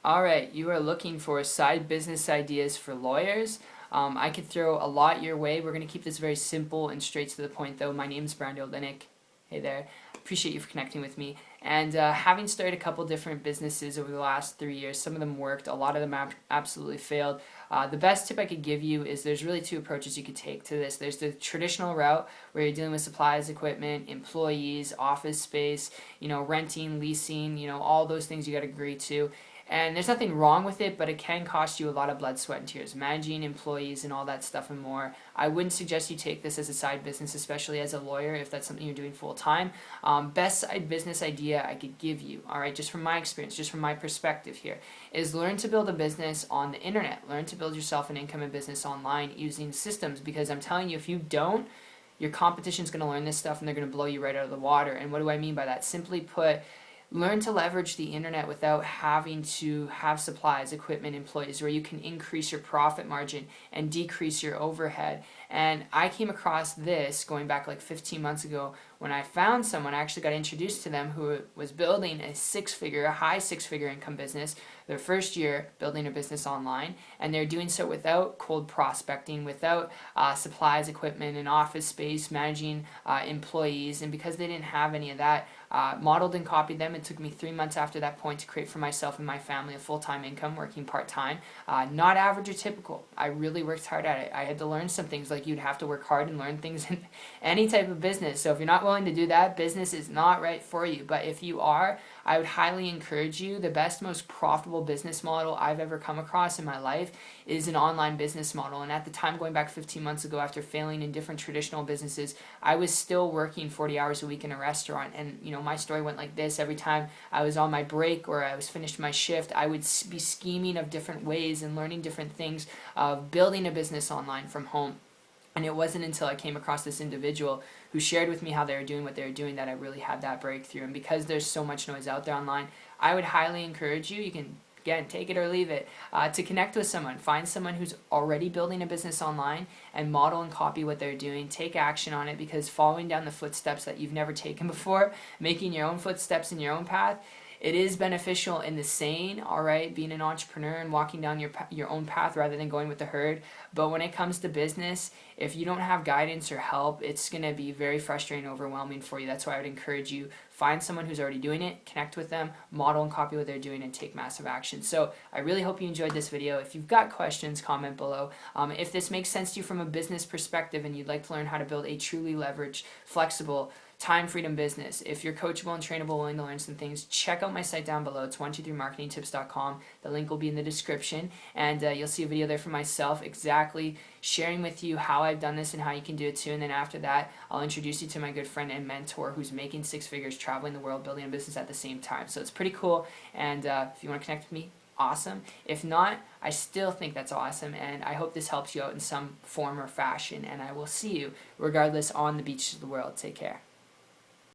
All right, you are looking for side business ideas for lawyers. I could throw a lot your way. We're going to keep this very simple and straight to the point, though. My name is Brando Linick. Hey there. Appreciate you for connecting with me. And having started a couple different businesses over the last 3 years, some of them worked, a lot of them absolutely failed. The best tip I could give you is there's really two approaches you could take to this. There's the traditional route where you're dealing with supplies, equipment, employees, office space, renting, leasing, all those things you got to agree to. And there's nothing wrong with it, but it can cost you a lot of blood, sweat, and tears. Managing employees and all that stuff and more. I wouldn't suggest you take this as a side business, especially as a lawyer, if that's something you're doing full time. Best side business idea I could give you, all right, just from my experience, just from my perspective here, is learn to build a business on the internet. Learn to build yourself an income and business online using systems, because I'm telling you, if you don't, your competition's going to learn this stuff and they're going to blow you right out of the water. And what do I mean by that? Simply put, learn to leverage the internet without having to have supplies, equipment, employees, where you can increase your profit margin and decrease your overhead. And I came across this going back like 15 months ago when I found someone. I actually got introduced to them who was building a high six-figure income business, their first year building a business online, and they're doing so without cold prospecting, without supplies, equipment, and office space, managing employees. And because they didn't have any of that, modeled and copied them. It took me 3 months after that point to create for myself and my family a full-time income working part-time. Not average or typical. I really worked hard at it. I had to learn some things, like you'd have to work hard and learn things in any type of business. So if you're not willing to do that, business is not right for you. But if you are, I would highly encourage you. The best, most profitable business model I've ever come across in my life is an online business model. And at the time, going back 15 months ago, after failing in different traditional businesses, I was still working 40 hours a week in a restaurant. And my story went like this. Every time I was on my break or I was finished my shift, I would be scheming of different ways and learning different things of building a business online from home. And it wasn't until I came across this individual who shared with me how they were doing what they were doing that I really had that breakthrough. And because there's so much noise out there online, I would highly encourage you. You can, again, take it or leave it, to connect with someone. Find someone who's already building a business online and model and copy what they're doing. Take action on it, because following down the footsteps that you've never taken before, making your own footsteps in your own path, it is beneficial in the saying, all right, being an entrepreneur and walking down your own path rather than going with the herd. But when it comes to business, if you don't have guidance or help, it's going to be very frustrating and overwhelming for you. That's why I would encourage you, find someone who's already doing it, connect with them, model and copy what they're doing, and take massive action. So I really hope you enjoyed this video. If you've got questions, comment below. If this makes sense to you from a business perspective and you'd like to learn how to build a truly leveraged, flexible, time freedom business, if you're coachable and trainable, willing to learn some things, check out my site down below. It's 123marketingtips.com. The link will be in the description, and you'll see a video there for myself exactly sharing with you how I've done this and how you can do it too. And then after that, I'll introduce you to my good friend and mentor who's making six figures, traveling the world, building a business at the same time. So it's pretty cool, and if you want to connect with me, awesome. If not, I still think that's awesome, and I hope this helps you out in some form or fashion, and I will see you regardless on the beaches of the world. Take care.